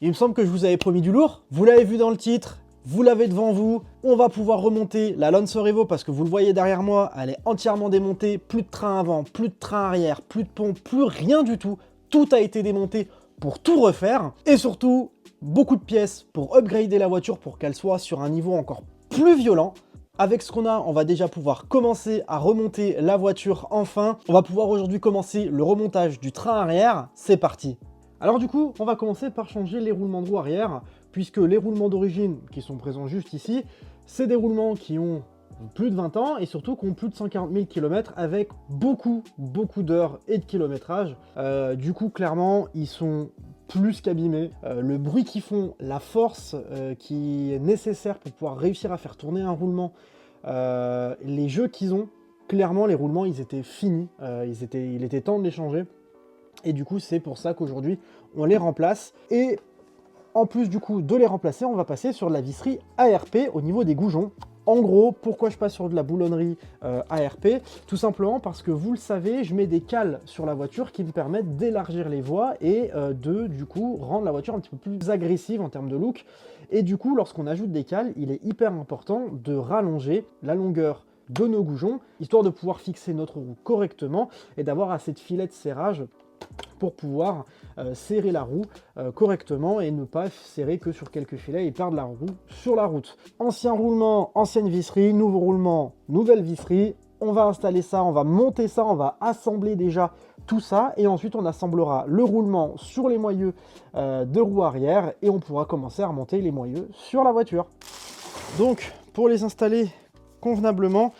Il me semble que je vous avais promis du lourd. Vous l'avez vu dans le titre, vous l'avez devant vous. On va pouvoir remonter la Lancer Evo parce que vous le voyez derrière moi, elle est entièrement démontée. Plus de train avant, plus de train arrière, plus de pont, plus rien du tout. Tout a été démonté pour tout refaire. Et surtout, beaucoup de pièces pour upgrader la voiture pour qu'elle soit sur un niveau encore plus violent. Avec ce qu'on a, on va déjà pouvoir commencer à remonter la voiture enfin. On va pouvoir aujourd'hui commencer le remontage du train arrière. C'est parti. Alors du coup, on va commencer par changer les roulements de roue arrière, puisque les roulements d'origine qui sont présents juste ici, c'est des roulements qui ont plus de 20 ans et surtout qui ont plus de 140 000 km avec beaucoup d'heures et de kilométrage. Du coup, clairement, ils sont plus qu'abîmés. Le bruit qu'ils font, la force qui est nécessaire pour pouvoir réussir à faire tourner un roulement, les jeux qu'ils ont, clairement, les roulements, ils étaient finis. Il était temps de les changer. Et du coup, c'est pour ça qu'aujourd'hui, on les remplace. Et en plus du coup de les remplacer, on va passer sur de la visserie ARP au niveau des goujons. En gros, pourquoi je passe sur de la boulonnerie ARP? Tout simplement parce que vous le savez, je mets des cales sur la voiture qui me permettent d'élargir les voies et de du coup rendre la voiture un petit peu plus agressive en termes de look. Et du coup, lorsqu'on ajoute des cales, il est hyper important de rallonger la longueur de nos goujons, histoire de pouvoir fixer notre roue correctement et d'avoir assez de filets de serrage pour pouvoir serrer la roue correctement et ne pas serrer que sur quelques filets et perdre la roue sur la route. Ancien roulement, ancienne visserie, nouveau roulement, nouvelle visserie. On va installer ça, on va monter ça, on va assembler déjà tout ça et ensuite on assemblera le roulement sur les moyeux de roue arrière et on pourra commencer à remonter les moyeux sur la voiture. Donc pour les installer convenablement,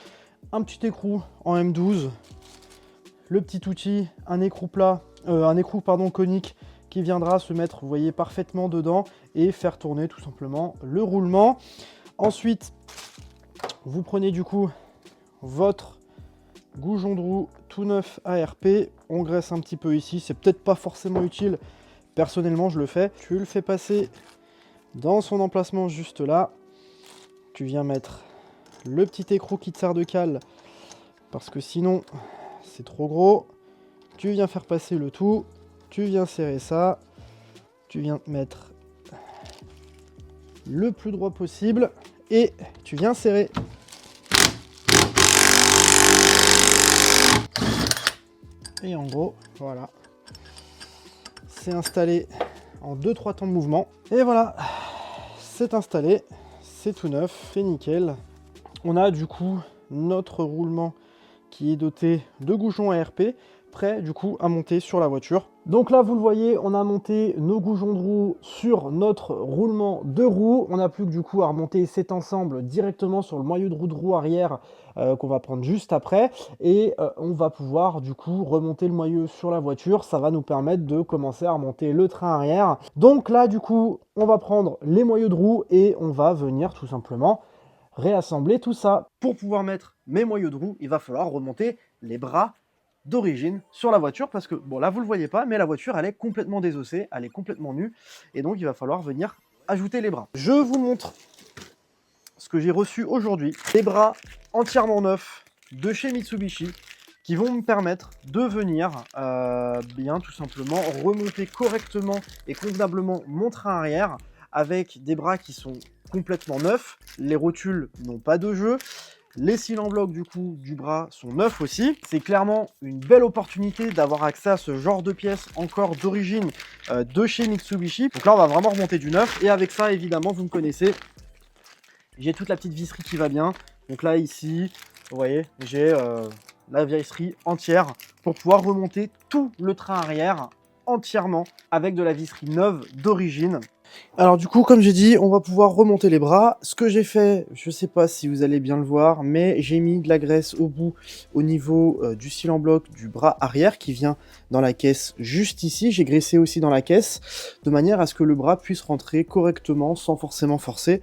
un petit écrou en M12, le petit outil, un écrou plat, conique qui viendra se mettre, vous voyez, parfaitement dedans et faire tourner tout simplement le roulement. Ensuite, vous prenez du coup votre goujon de roue tout neuf ARP, on graisse un petit peu ici, c'est peut-être pas forcément utile, personnellement je le fais. Tu le fais passer dans son emplacement juste là, tu viens mettre le petit écrou qui te sert de cale parce que sinon c'est trop gros. Tu viens faire passer le tout, tu viens serrer ça, tu viens mettre le plus droit possible et tu viens serrer. Et en gros, voilà, c'est installé en 2-3 temps de mouvement. Et voilà, c'est installé, c'est tout neuf, c'est nickel. On a du coup notre roulement qui est doté de goujons ARP, prêt du coup à monter sur la voiture. Donc là vous le voyez, on a monté nos goujons de roue sur notre roulement de roue. On n'a plus que du coup à remonter cet ensemble directement sur le moyeu de roue arrière qu'on va prendre juste après. Et on va pouvoir du coup remonter le moyeu sur la voiture. Ça va nous permettre de commencer à remonter le train arrière. Donc là du coup, on va prendre les moyeux de roue et on va venir tout simplement réassembler tout ça. Pour pouvoir mettre mes moyeux de roue, il va falloir remonter les bras d'origine sur la voiture parce que, bon là vous le voyez pas, mais la voiture elle est complètement désossée, elle est complètement nue et donc il va falloir venir ajouter les bras. Je vous montre ce que j'ai reçu aujourd'hui, des bras entièrement neufs de chez Mitsubishi qui vont me permettre de venir bien tout simplement remonter correctement et convenablement mon train arrière avec des bras qui sont complètement neufs, les rotules n'ont pas de jeu. Les cils en bloc du coup du bras sont neufs aussi. C'est clairement une belle opportunité d'avoir accès à ce genre de pièces encore d'origine de chez Mitsubishi. Donc là on va vraiment remonter du neuf et avec ça évidemment vous me connaissez. J'ai toute la petite visserie qui va bien. Donc là ici vous voyez j'ai la visserie entière pour pouvoir remonter tout le train arrière entièrement avec de la visserie neuve d'origine. Alors du coup, comme j'ai dit, on va pouvoir remonter les bras. Ce que j'ai fait, je sais pas si vous allez bien le voir, mais j'ai mis de la graisse au bout, au niveau du cil en bloc du bras arrière qui vient dans la caisse juste ici. J'ai graissé aussi dans la caisse, de manière à ce que le bras puisse rentrer correctement sans forcément forcer.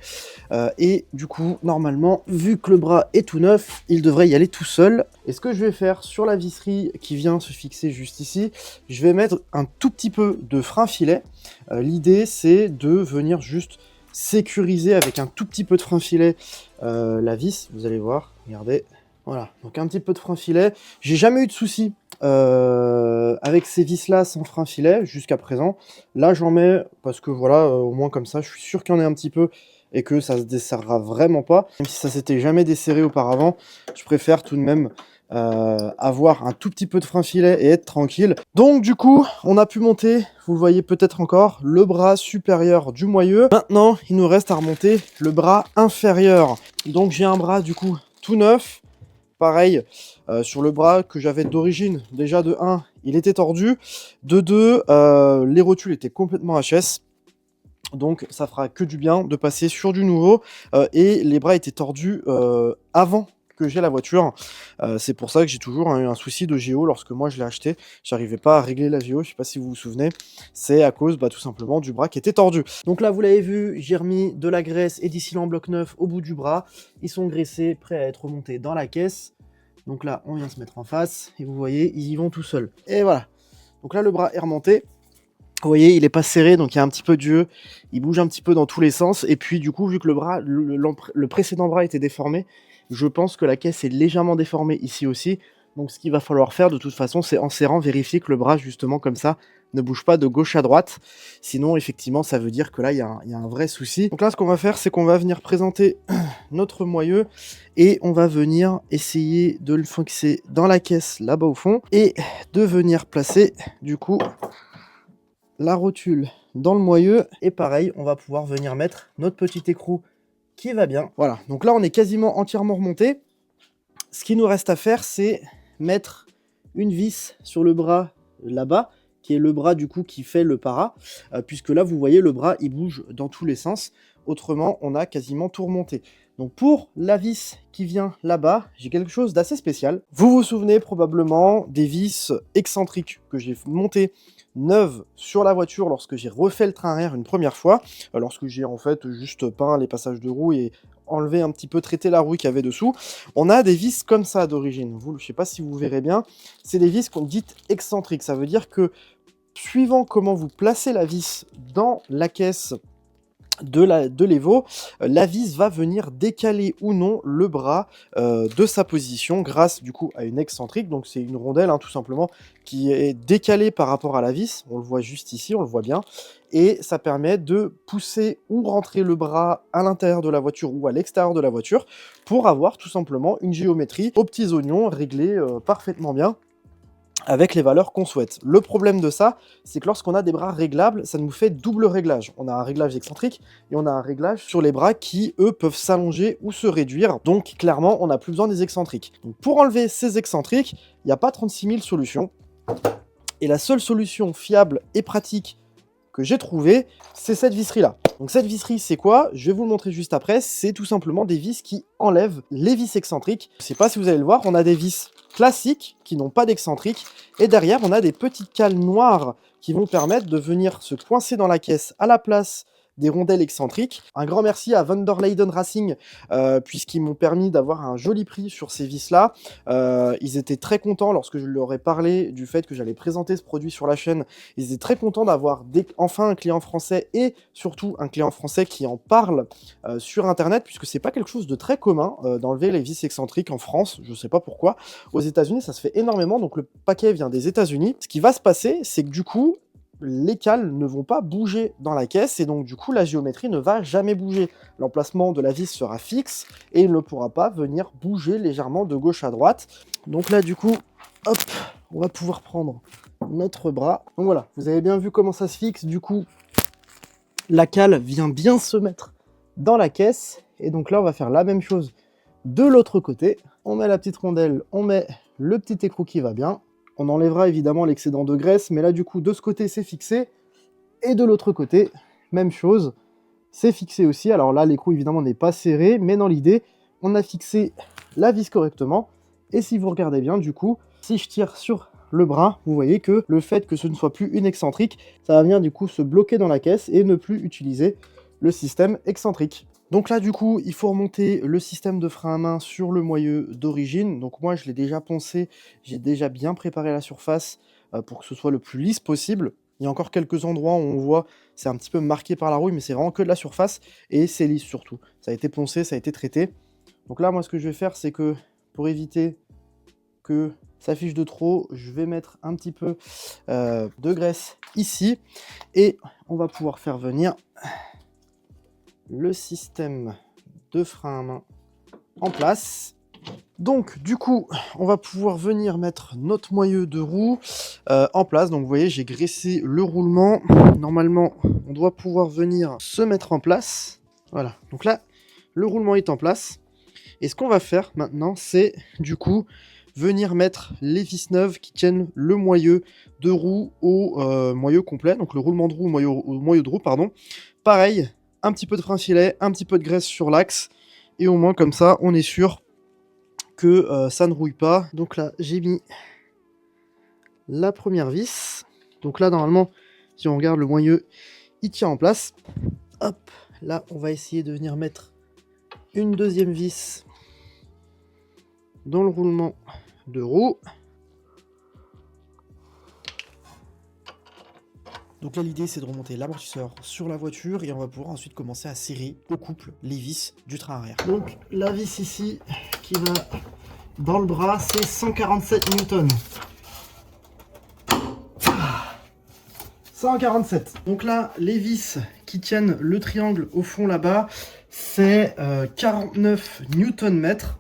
Et du coup, normalement, vu que le bras est tout neuf, il devrait y aller tout seul. Et ce que je vais faire sur la visserie qui vient se fixer juste ici, je vais mettre un tout petit peu de frein filet. L'idée c'est de venir juste sécuriser avec un tout petit peu de frein filet la vis, vous allez voir, regardez, voilà, donc un petit peu de frein filet. J'ai jamais eu de soucis avec ces vis-là sans frein filet jusqu'à présent. Là, j'en mets parce que voilà, au moins comme ça, je suis sûr qu'il y en ait un petit peu et que ça se desserrera vraiment pas. Même si ça s'était jamais desserré auparavant, je préfère tout de même avoir un tout petit peu de frein filet et être tranquille. Donc du coup, on a pu monter, vous le voyez peut-être encore, le bras supérieur du moyeu. Maintenant, il nous reste à remonter le bras inférieur. Donc j'ai un bras du coup tout neuf. Pareil, sur le bras que j'avais d'origine, déjà de 1, il était tordu. De 2, les rotules étaient complètement HS. Donc ça fera que du bien de passer sur du nouveau. Et les bras étaient tordus avant que j'ai la voiture. C'est pour ça que j'ai toujours eu un souci de géo lorsque moi je l'ai acheté. J'arrivais pas à régler la géo, je sais pas si vous vous souvenez. C'est à cause tout simplement du bras qui était tordu. Donc là vous l'avez vu, j'ai remis de la graisse et d'ici en bloc neuf au bout du bras. Ils sont graissés, prêts à être remontés dans la caisse. Donc là on vient se mettre en face et vous voyez, ils y vont tout seuls. Et voilà. Donc là le bras est remonté. Vous voyez, il est pas serré, donc il y a un petit peu de jeu. Il bouge un petit peu dans tous les sens. Et puis du coup, vu que le précédent bras était déformé, je pense que la caisse est légèrement déformée ici aussi. Donc ce qu'il va falloir faire de toute façon, c'est en serrant, vérifier que le bras, justement comme ça, ne bouge pas de gauche à droite. Sinon, effectivement, ça veut dire que là, il y a un vrai souci. Donc là, ce qu'on va faire, c'est qu'on va venir présenter notre moyeu et on va venir essayer de le fixer dans la caisse là-bas au fond et de venir placer, du coup, la rotule dans le moyeu et pareil on va pouvoir venir mettre notre petit écrou qui va bien. Voilà, donc là on est quasiment entièrement remonté. Ce qui nous reste à faire, c'est mettre une vis sur le bras là-bas, qui est le bras du coup qui fait le para, puisque là vous voyez le bras il bouge dans tous les sens. Autrement on a quasiment tout remonté. Donc pour la vis qui vient là-bas, j'ai quelque chose d'assez spécial. Vous vous souvenez probablement des vis excentriques que j'ai montées neuve sur la voiture lorsque j'ai refait le train arrière une première fois, lorsque j'ai en fait juste peint les passages de roues et enlevé un petit peu, traité la roue qu'il y avait dessous. On a des vis comme ça d'origine. Je ne sais pas si vous verrez bien, c'est des vis qu'on dit excentriques. Ça veut dire que suivant comment vous placez la vis dans la caisse de l'Evo, la vis va venir décaler ou non le bras de sa position grâce du coup à une excentrique. Donc c'est une rondelle tout simplement qui est décalée par rapport à la vis. On le voit juste ici, on le voit bien. Et ça permet de pousser ou rentrer le bras à l'intérieur de la voiture ou à l'extérieur de la voiture pour avoir tout simplement une géométrie aux petits oignons réglée parfaitement bien avec les valeurs qu'on souhaite. Le problème de ça, c'est que lorsqu'on a des bras réglables, ça nous fait double réglage. On a un réglage excentrique et on a un réglage sur les bras qui, eux, peuvent s'allonger ou se réduire. Donc, clairement, on n'a plus besoin des excentriques. Donc, pour enlever ces excentriques, il n'y a pas 36 000 solutions. Et la seule solution fiable et pratique que j'ai trouvée, c'est cette visserie-là. Donc cette visserie, c'est quoi? Je vais vous le montrer juste après. C'est tout simplement des vis qui enlèvent les vis excentriques. Je ne sais pas si vous allez le voir, on a des vis classiques qui n'ont pas d'excentrique. Et derrière, on a des petites cales noires qui vont permettre de venir se coincer dans la caisse à la place des rondelles excentriques. Un grand merci à Van der Leyden Racing, puisqu'ils m'ont permis d'avoir un joli prix sur ces vis-là. Ils étaient très contents lorsque je leur ai parlé du fait que j'allais présenter ce produit sur la chaîne. Ils étaient très contents d'avoir enfin un client français et surtout un client français qui en parle sur Internet, puisque c'est pas quelque chose de très commun d'enlever les vis excentriques en France. Je sais pas pourquoi. Aux États-Unis, ça se fait énormément, donc le paquet vient des États-Unis. Ce qui va se passer, c'est que du coup, les cales ne vont pas bouger dans la caisse et donc du coup la géométrie ne va jamais bouger. L'emplacement de la vis sera fixe et il ne pourra pas venir bouger légèrement de gauche à droite. Donc là du coup, hop, on va pouvoir prendre notre bras. Donc voilà, vous avez bien vu comment ça se fixe. Du coup, la cale vient bien se mettre dans la caisse et donc là on va faire la même chose de l'autre côté. On met la petite rondelle, on met le petit écrou qui va bien. On enlèvera évidemment l'excédent de graisse, mais là du coup de ce côté c'est fixé, et de l'autre côté, même chose, c'est fixé aussi. Alors là l'écrou évidemment n'est pas serré, mais dans l'idée, on a fixé la vis correctement, et si vous regardez bien du coup, si je tire sur le bras, vous voyez que le fait que ce ne soit plus une excentrique, ça va venir du coup se bloquer dans la caisse et ne plus utiliser le système excentrique. Donc là du coup il faut remonter le système de frein à main sur le moyeu d'origine. Donc moi je l'ai déjà poncé, j'ai déjà bien préparé la surface pour que ce soit le plus lisse possible. Il y a encore quelques endroits où on voit c'est un petit peu marqué par la rouille, mais c'est vraiment que de la surface et c'est lisse surtout. Ça a été poncé, ça a été traité. Donc là moi ce que je vais faire c'est que pour éviter que ça fiche de trop. Je vais mettre un petit peu de graisse ici et on va pouvoir faire venir le système de frein à main en place. Donc du coup, on va pouvoir venir mettre notre moyeu de roue en place. Donc vous voyez, j'ai graissé le roulement. Normalement, on doit pouvoir venir se mettre en place. Voilà, donc là, le roulement est en place. Et ce qu'on va faire maintenant, c'est du coup venir mettre les vis neuves qui tiennent le moyeu de roue au moyeu complet. Donc le roulement de roue au moyeu de roue, pardon. Pareil, un petit peu de frein filet, un petit peu de graisse sur l'axe. Et au moins comme ça, on est sûr que ça ne rouille pas. Donc là, j'ai mis la première vis. Donc là, normalement, si on regarde le moyeu, il tient en place. Hop, là, on va essayer de venir mettre une deuxième vis dans le roulement de roue. Donc là, l'idée, c'est de remonter l'amortisseur sur la voiture et on va pouvoir ensuite commencer à serrer au couple les vis du train arrière. Donc la vis ici qui va dans le bras, c'est 147 Newton. 147. Donc là, les vis qui tiennent le triangle au fond là-bas, c'est 49 Newton-mètres.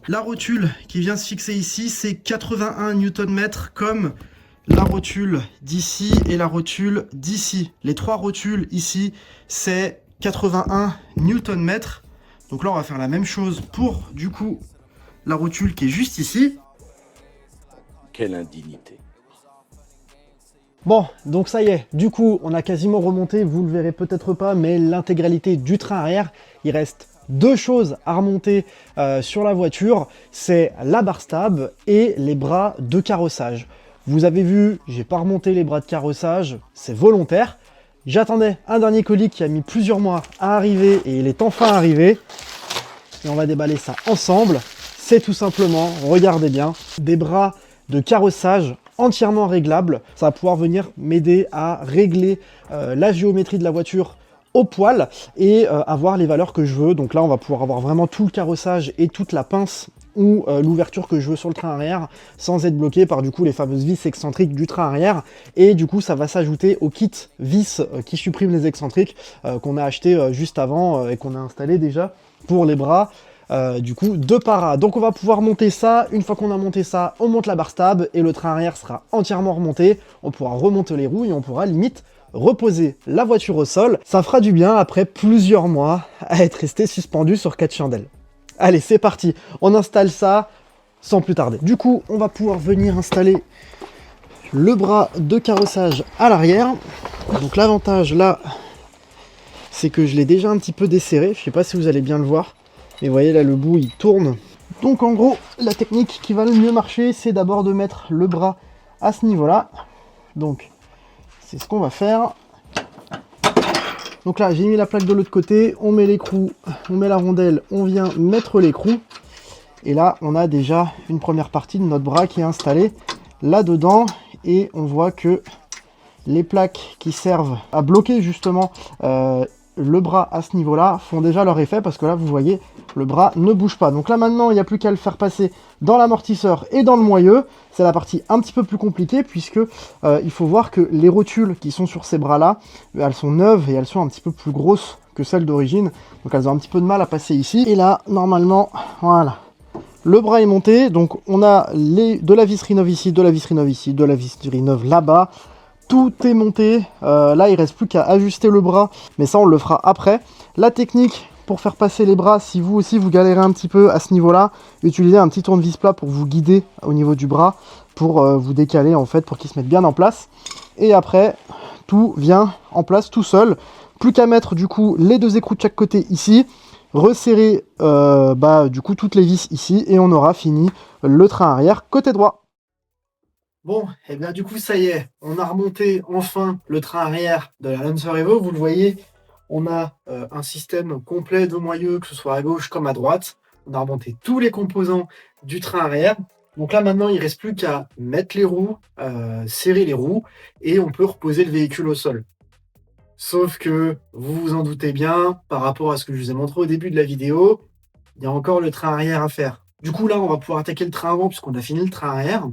La rotule qui vient se fixer ici, c'est 81 Newton-mètres comme la rotule d'ici et la rotule d'ici. Les trois rotules ici, c'est 81 Newton-mètres. Donc là, on va faire la même chose pour, du coup, la rotule qui est juste ici. Quelle indignité. Bon, donc ça y est, du coup, on a quasiment remonté, vous le verrez peut-être pas, mais l'intégralité du train arrière. Il reste deux choses à remonter sur la voiture, c'est la barre stab et les bras de carrossage. Vous avez vu, j'ai pas remonté les bras de carrossage, c'est volontaire. J'attendais un dernier colis qui a mis plusieurs mois à arriver et il est enfin arrivé. Et on va déballer ça ensemble. C'est tout simplement, regardez bien, des bras de carrossage entièrement réglables. Ça va pouvoir venir m'aider à régler la géométrie de la voiture au poil et avoir les valeurs que je veux. Donc là, on va pouvoir avoir vraiment tout le carrossage et toute la pince ou l'ouverture que je veux sur le train arrière sans être bloqué par du coup les fameuses vis excentriques du train arrière. Et du coup, ça va s'ajouter au kit vis qui supprime les excentriques qu'on a acheté juste avant et qu'on a installé déjà pour les bras. Du coup, de para. Donc on va pouvoir monter ça. Une fois qu'on a monté ça, on monte la barre stab et le train arrière sera entièrement remonté. On pourra remonter les roues et on pourra limite reposer la voiture au sol. Ça fera du bien après plusieurs mois à être resté suspendu sur 4 chandelles. Allez, c'est parti. On installe ça sans plus tarder. Du coup, on va pouvoir venir installer le bras de carrossage à l'arrière. Donc l'avantage là, c'est que je l'ai déjà un petit peu desserré. Je sais pas si vous allez bien le voir. Et vous voyez là, le bout il tourne. Donc en gros, la technique qui va le mieux marcher, c'est d'abord de mettre le bras à ce niveau-là. Donc c'est ce qu'on va faire. Donc là, j'ai mis la plaque de l'autre côté, on met l'écrou, on met la rondelle, on vient mettre l'écrou. Et là, on a déjà une première partie de notre bras qui est installée là-dedans. Et on voit que les plaques qui servent à bloquer justement le bras à ce niveau-là font déjà leur effet parce que là, vous voyez, le bras ne bouge pas. Donc là, maintenant, il n'y a plus qu'à le faire passer dans l'amortisseur et dans le moyeu. C'est la partie un petit peu plus compliquée puisque il faut voir que les rotules qui sont sur ces bras-là, elles sont neuves et elles sont un petit peu plus grosses que celles d'origine. Donc elles ont un petit peu de mal à passer ici. Et là, normalement, voilà. Le bras est monté. Donc on a de la visserie neuve ici, de la visserie neuve ici, de la visserie neuve là-bas. Tout est monté, là il reste plus qu'à ajuster le bras, mais ça on le fera après. La technique pour faire passer les bras, si vous aussi vous galérez un petit peu à ce niveau-là, utilisez un petit tournevis plat pour vous guider au niveau du bras, pour vous décaler en fait, pour qu'il se mette bien en place. Et après, tout vient en place tout seul. Plus qu'à mettre du coup les deux écrous de chaque côté ici, resserrer du coup toutes les vis ici, et on aura fini le train arrière côté droit. Bon, et bien du coup ça y est, on a remonté enfin le train arrière de la Lancer Evo. Vous le voyez, on a un système complet de moyeux, que ce soit à gauche comme à droite. On a remonté tous les composants du train arrière. Donc là maintenant il ne reste plus qu'à mettre les roues, serrer les roues, et on peut reposer le véhicule au sol. Sauf que, vous vous en doutez bien, par rapport à ce que je vous ai montré au début de la vidéo, il y a encore le train arrière à faire. Du coup, là, on va pouvoir attaquer le train avant puisqu'on a fini le train arrière.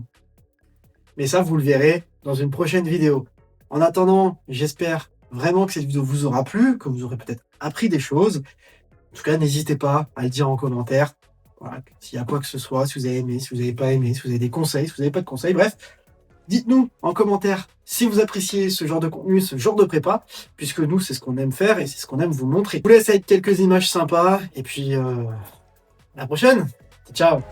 Mais ça, vous le verrez dans une prochaine vidéo. En attendant, j'espère vraiment que cette vidéo vous aura plu, que vous aurez peut-être appris des choses. En tout cas, n'hésitez pas à le dire en commentaire. Voilà, s'il y a quoi que ce soit, si vous avez aimé, si vous n'avez pas aimé, si vous avez des conseils, si vous n'avez pas de conseils, bref. Dites-nous en commentaire si vous appréciez ce genre de contenu, ce genre de prépa, puisque nous, c'est ce qu'on aime faire et c'est ce qu'on aime vous montrer. Je vous laisse avec quelques images sympas, et puis à la prochaine. Ciao.